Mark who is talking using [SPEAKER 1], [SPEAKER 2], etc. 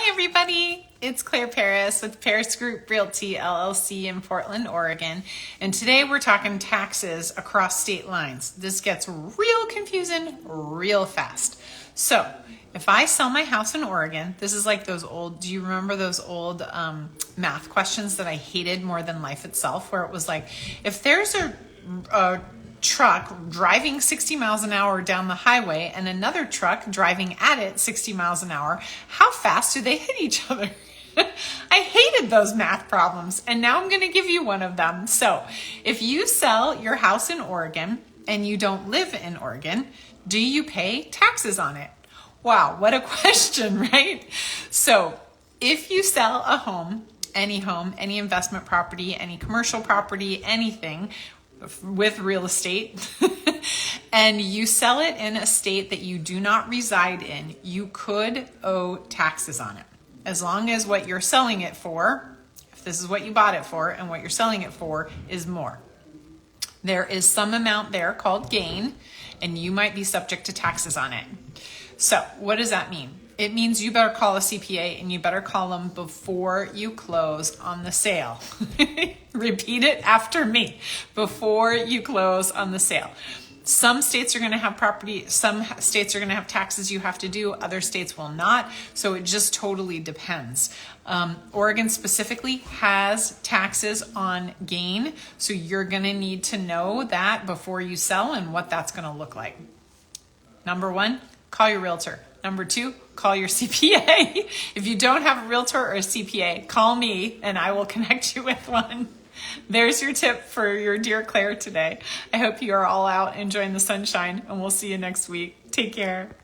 [SPEAKER 1] everybody. It's Claire Paris with Paris Group Realty LLC in Portland, Oregon. And today we're talking taxes across state lines. This gets real confusing real fast. So if I sell my house in Oregon, this is like those old, do you remember those old math questions that I hated more than life itself, where it was like, if there's a truck driving 60 miles an hour down the highway and another truck driving at it 60 miles an hour, how fast do they hit each other? I hated those math problems, and now I'm going to give you one of them. So if you sell your house in Oregon and you don't live in Oregon, do you pay taxes on it? Wow, what a question, right? So if you sell a home, any investment property, any commercial property, anything with real estate, and you sell it in a state that you do not reside in, you could owe taxes on it. As long as what you're selling it for, if this is what you bought it for and what you're selling it for is more. There is some amount there called gain, and you might be subject to taxes on it. So what does that mean? It means you better call a CPA, and you better call them before you close on the sale. Repeat it after me. Before you close on the sale. Some states are going to have property, some states are going to have taxes you have to do, other states will not. So it just totally depends. Oregon specifically has taxes on gain. So you're going to need to know that before you sell and what that's going to look like. Number one, call your realtor. Number two, call your CPA. If you don't have a realtor or a CPA, call me and I will connect you with one. There's your tip for your dear Claire today. I hope you are all out enjoying the sunshine, and we'll see you next week. Take care.